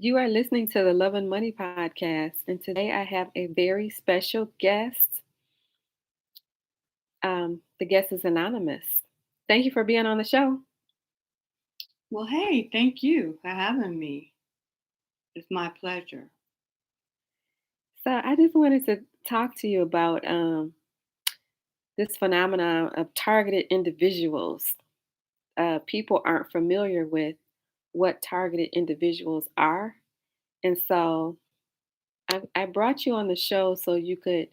You are listening to the Love and Money podcast, and today I have a very special guest. The guest is anonymous. Thank you for being on the show. Well, hey, thank you for having me. It's my pleasure. So, I just wanted to talk to you about this phenomenon of targeted individuals. People aren't familiar with what targeted individuals are, and so I brought you on the show so you could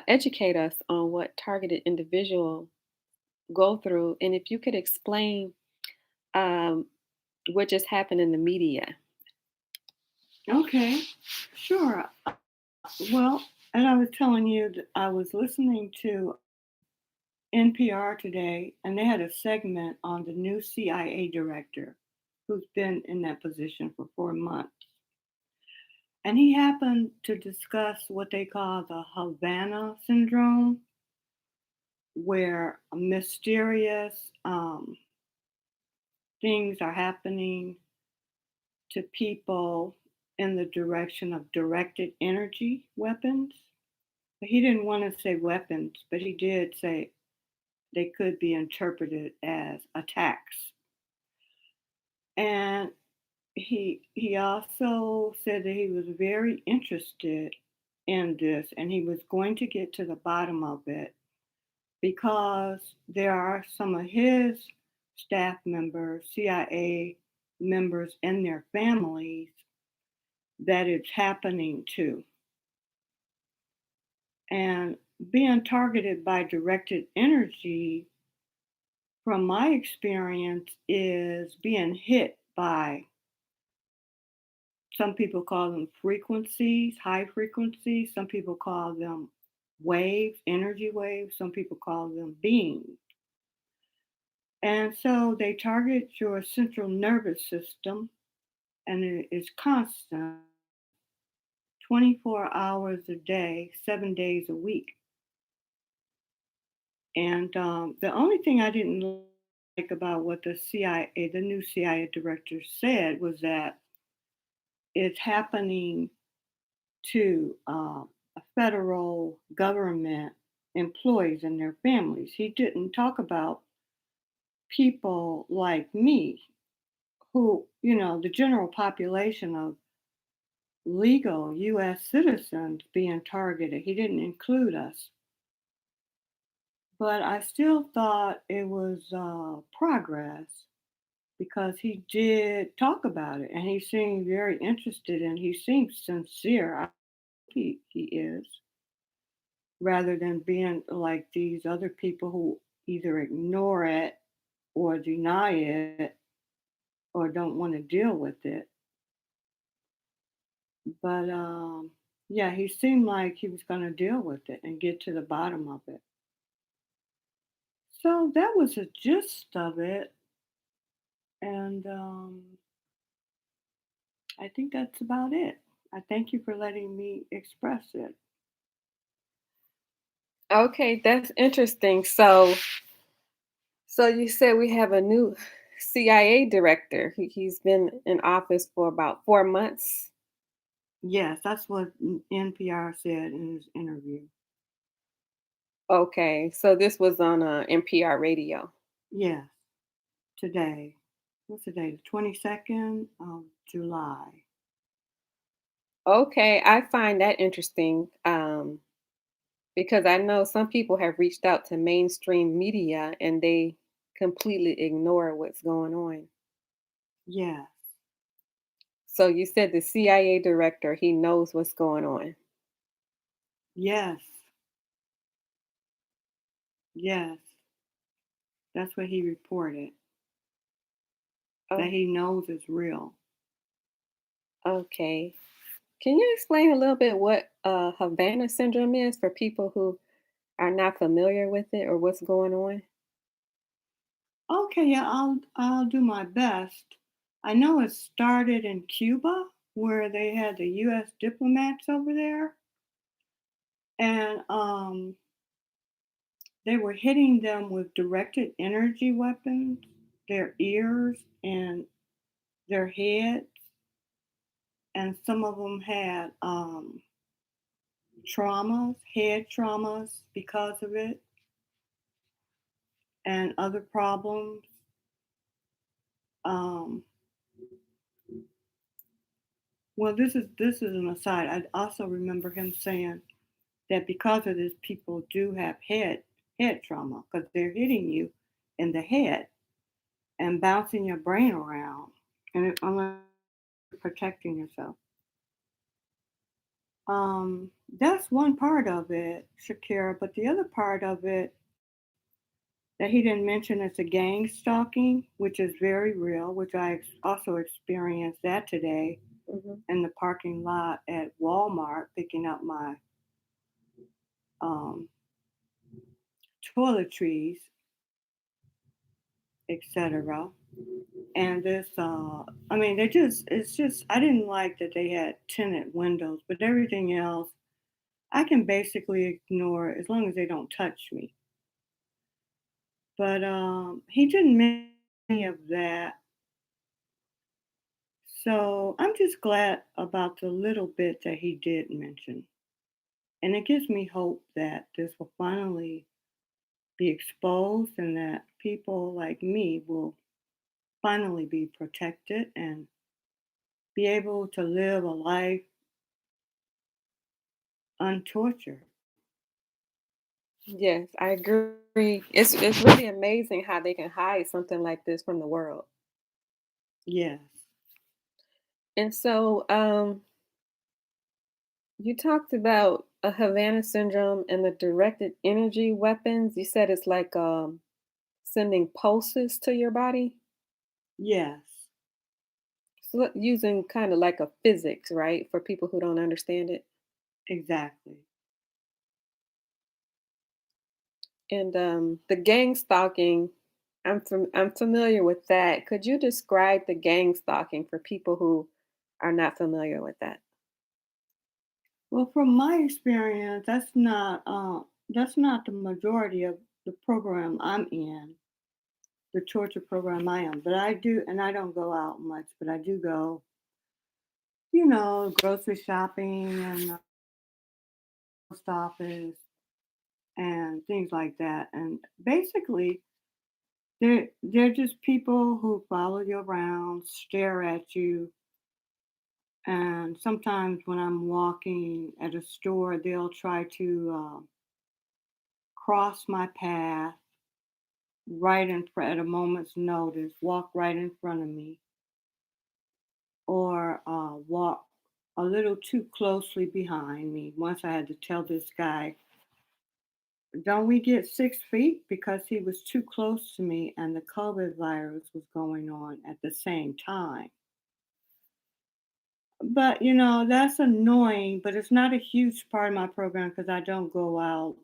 educate us on what targeted individual go through, and if you could explain um, what just happened in the media. Okay, sure. Well, and I was telling you that I was listening to NPR today, and they had a segment on the new CIA director who's been in that position for 4 months. And he happened to discuss what they call the Havana syndrome, where mysterious things are happening to people in the direction of directed energy weapons. He didn't want to say weapons, but he did say they could be interpreted as attacks. And he also said that he was very interested in this and he was going to get to the bottom of it because there are some of his staff members, CIA members and their families that it's happening to. And being targeted by directed energy, from my experience, is being hit by, some people call them frequencies, high frequencies, some people call them waves, energy waves, some people call them beams. And so they target your central nervous system, and it is constant 24 hours a day, 7 days a week. And the only thing I didn't like about what the new CIA director said was that it's happening to federal government employees and their families. He didn't talk about people like me who, the general population of legal US citizens being targeted. He didn't include us. But I still thought it was progress because he did talk about it and he seemed very interested and he seems sincere. I hope he is, rather than being like these other people who either ignore it or deny it or don't want to deal with it. But yeah, he seemed like he was going to deal with it and get to the bottom of it. So that was the gist of it. And I think that's about it. I thank you for letting me express it. Okay, that's interesting. So you said we have a new CIA director. He's been in office for about 4 months. Yes, that's what NPR said in his interview. Okay, so this was on NPR radio. Yes, today. What's the day? The 22nd of July. Okay, I find that interesting because I know some people have reached out to mainstream media and they completely ignore what's going on. Yes, So you said the CIA director, he knows what's going on. yes, yes. That's what he reported. That Oh, he knows is real. okay. Can you explain a little bit what Havana syndrome is for people who are not familiar with it or what's going on? Okay, yeah, I'll do my best. I know it started in Cuba where they had the US diplomats over there and they were hitting them with directed energy weapons, their ears and their heads. and some of them had traumas, head traumas because of it, and other problems. Um, well, this is an aside. I also remember him saying that because of this, people do have head trauma because they're hitting you in the head and bouncing your brain around, and unless you're protecting yourself. That's one part of it, Shakira. But the other part of it that he didn't mention is the gang stalking, which is very real, which I also experienced that today Hmm. in the parking lot at Walmart picking up my um, toiletries, etc. And I mean, it's just, I didn't like that they had tinted windows, but everything else I can basically ignore as long as they don't touch me. But he didn't mention any of that. So I'm just glad about the little bit that he did mention. And it gives me hope that this will finally be exposed and that people like me will finally be protected and be able to live a life untortured. Yes, I agree. It's really amazing how they can hide something like this from the world. Yes. And so, you talked about a Havana syndrome and the directed energy weapons. You said it's like sending pulses to your body, Yes. so using kind of like a physics, right? For people who don't understand it. Exactly. And the gang stalking, I'm familiar with that. Could you describe the gang stalking for people who are not familiar with that? Well, from my experience, that's not the majority of the program I'm in, the torture program I am. But I do, and I don't go out much, but I do go, grocery shopping and post office and things like that. And basically, they're just people who follow you around, stare at you, and sometimes when I'm walking at a store, they'll try to cross my path right in front at a moment's notice, walk right in front of me, or walk a little too closely behind me. Once I had to tell this guy, don't we get 6 feet? Because he was too close to me and the COVID virus was going on at the same time. But, that's annoying, but it's not a huge part of my program because I don't go out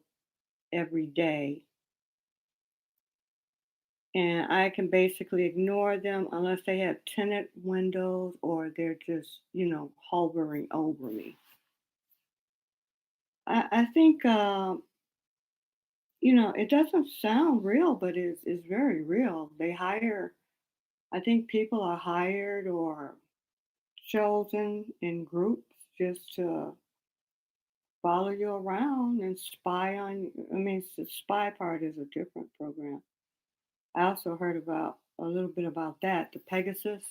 every day. And I can basically ignore them unless they have tinted windows or they're just, hovering over me. I think, it doesn't sound real, but it's very real. I think people are hired or chosen in groups just to follow you around and spy on you. I mean, the spy part is a different program. I also heard about a little bit about that, the Pegasus,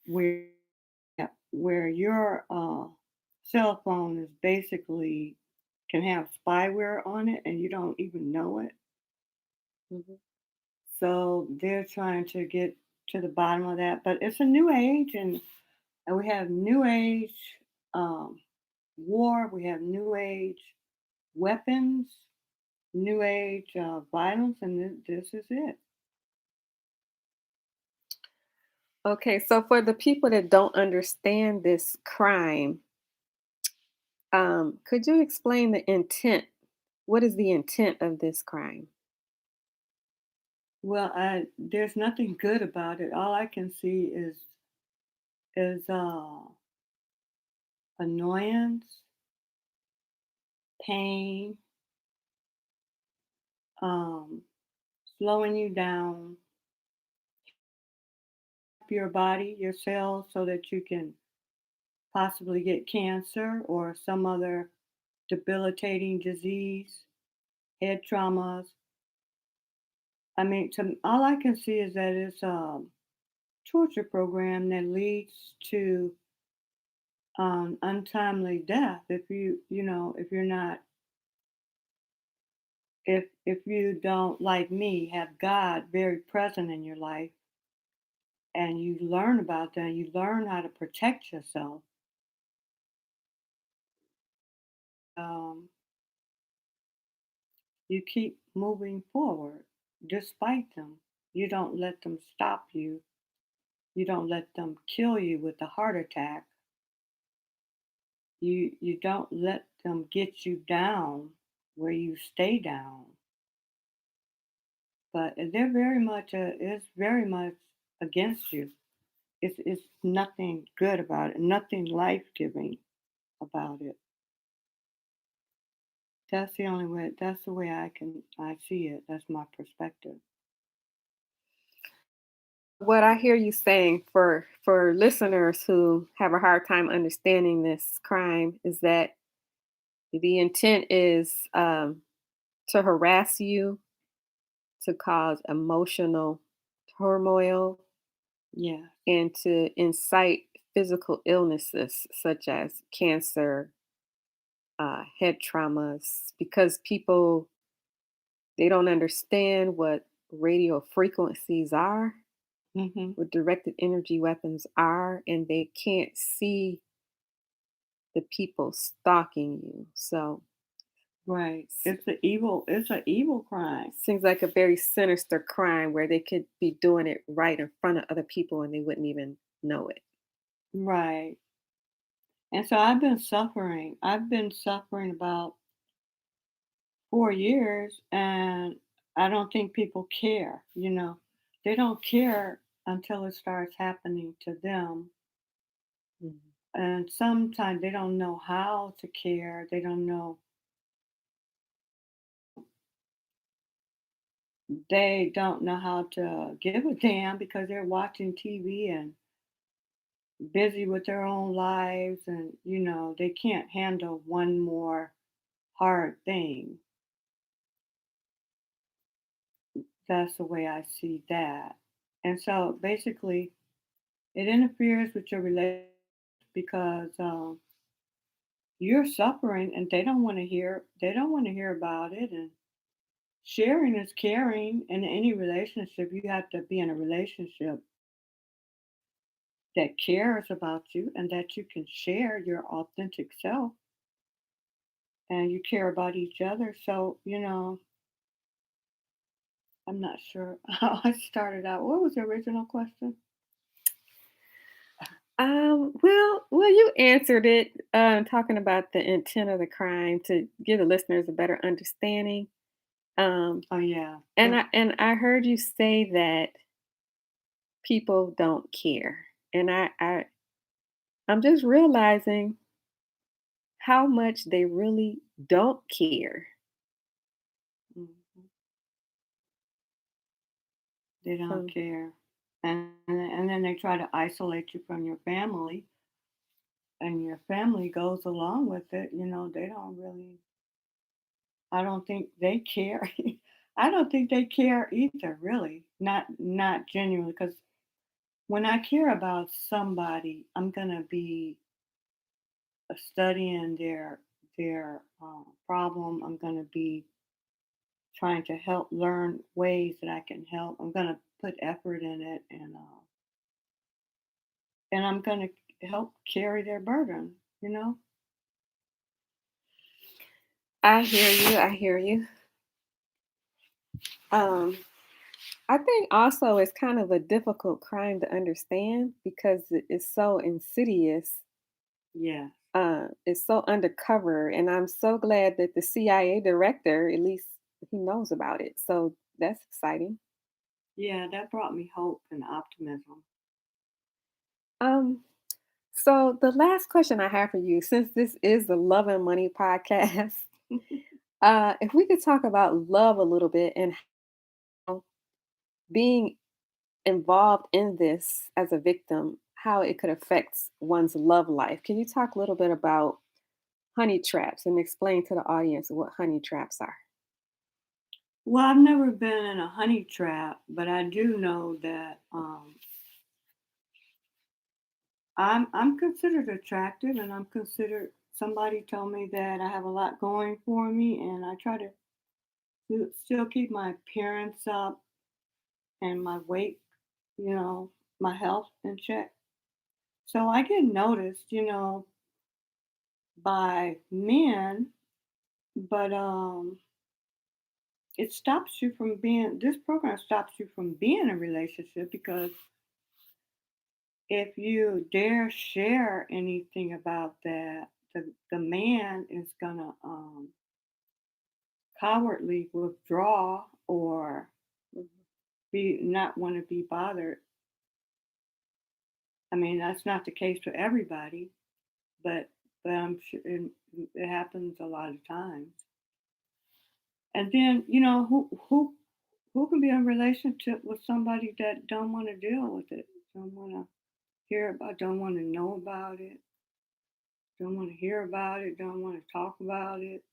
where where your cell phone is basically can have spyware on it and you don't even know it. Hmm. So they're trying to get to the bottom of that. But it's a new age, and we have new age um, war, we have new age weapons, new age violence, and this is it. Okay, so for the people that don't understand this crime, could you explain the intent? What is the intent of this crime? Well, there's nothing good about it. All I can see is annoyance, pain, um, slowing you down, your body, your cells, so that you can possibly get cancer or some other debilitating disease, head traumas. I mean, all I can see is that it's a torture program that leads to untimely death if if you're not, if you don't, like me, have God very present in your life, and you learn about that, you learn how to protect yourself. Um, you keep moving forward despite them. You don't let them stop you. You don't let them kill you with a heart attack. You don't let them get you down where you stay down. But they're very much it's very much against you. It's nothing good about it, nothing life giving about it. That's the only way. That's the way I see it. That's my perspective. What I hear you saying for listeners who have a hard time understanding this crime is that the intent is to harass you, to cause emotional turmoil, Yeah. and to incite physical illnesses such as cancer, head traumas, because people they don't understand what radio frequencies are, Mhm. what directed energy weapons are, and they can't see the people stalking you. So Right. s- It's an evil crime. seems like a very sinister crime where they could be doing it right in front of other people and they wouldn't even know it. Right. And so I've been suffering. I've been suffering about 4 years, and I don't think people care. They don't care until it starts happening to them. Mhm. And sometimes they don't know how to care. They don't know how to give a damn because they're watching TV and busy with their own lives, and they can't handle one more hard thing. That's the way I see that. And so basically it interferes with your relationship because you're suffering and they don't want to hear about it. And sharing is caring. In any relationship, you have to be in a relationship that cares about you and that you can share your authentic self, and you care about each other. So, I'm not sure how I started out. What was the original question? Well, you answered it, talking about the intent of the crime to give the listeners a better understanding. Um, Oh, yeah. and I heard you say that people don't care, and I'm just realizing how much they really don't care. Mhm. They don't So care. And then they try to isolate you from your family, and your family goes along with it. They don't really, I don't think they care. I don't think they care either, really. Not genuinely, because when I care about somebody, I'm gonna be studying their problem. I'm gonna be trying to help learn ways that I can help. I'm gonna put effort in it, and I'm gonna help carry their burden. I hear you. I hear you. Um, I think also it's kind of a difficult crime to understand because it's so insidious. Yeah. It's so undercover, and I'm so glad that the CIA director, at least, he knows about it. So that's exciting. Yeah, that brought me hope and optimism. Um, so the last question I have for you, since this is the Love and Money podcast, if we could talk about love a little bit and how being involved in this as a victim, how it could affect one's love life. Can you talk a little bit about honey traps and explain to the audience what honey traps are? Well, I've never been in a honey trap, but I do know that I'm considered attractive, and I'm considered. Somebody told me that I have a lot going for me, and I try to still keep my appearance up and my weight, you know, my health in check. So I get noticed, by men, but it stops you from being. This program stops you from being in a relationship because if you dare share anything about that, the man is gonna cowardly withdraw or Mhm. be not want to be bothered. I mean, that's not the case for everybody, but I'm sure it happens a lot of times. And then who can be in a relationship with somebody that don't want to deal with it, don't want to hear about, don't want to know about it, don't want to hear about it, don't want to talk about it.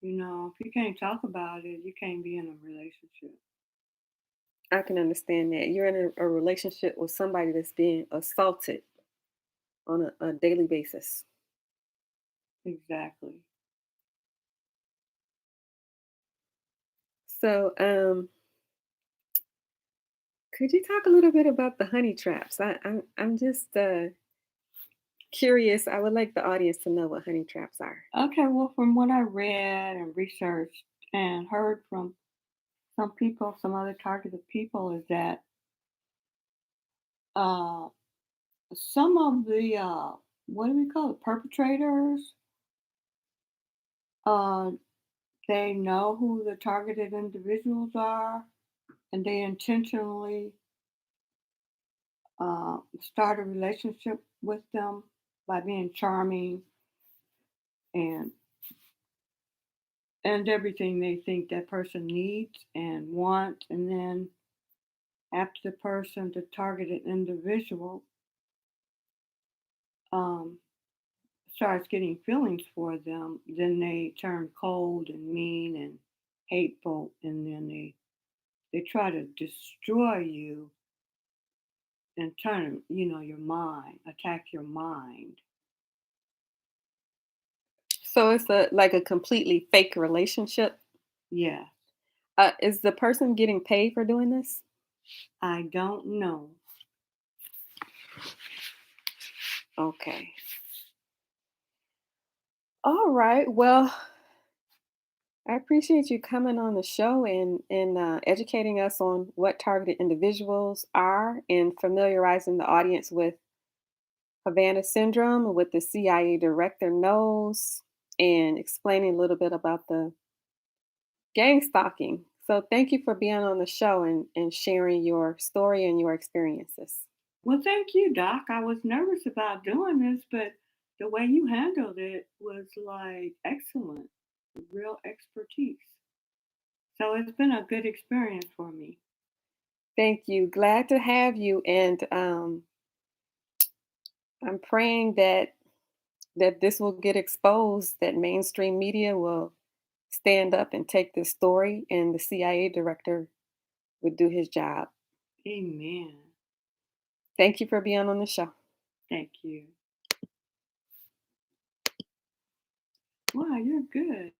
If you can't talk about it, you can't be in a relationship. I can understand that. You're in a relationship with somebody that's being assaulted on a daily basis. Exactly. So, could you talk a little bit about the honey traps? I'm just curious. I would like the audience to know what honey traps are. Okay, well, from what I read and researched and heard from some people, some other targeted people, is that uh, some of the what do we call it, perpetrators, uh, they know who the targeted individuals are, and they intentionally start a relationship with them by being charming and everything they think that person needs and wants, and then after the person, the targeted individual, um, starts getting feelings for them, then they turn cold and mean and hateful, and then they try to destroy you and turn, your mind, attack your mind. So it's like a completely fake relationship. Yeah, Is the person getting paid for doing this? I don't know. Okay. All right. Well, I appreciate you coming on the show and educating us on what targeted individuals are and familiarizing the audience with Havana syndrome and what the CIA director knows and explaining a little bit about the gang stalking. So thank you for being on the show and sharing your story and your experiences. Well, thank you, Doc. I was nervous about doing this, but the way you handled it was like excellent, real expertise. So it's been a good experience for me. Thank you. Glad to have you. And I'm praying that this will get exposed, that mainstream media will stand up and take this story, and the CIA director would do his job. Amen. Thank you for being on the show. Thank you. Wow, you're good.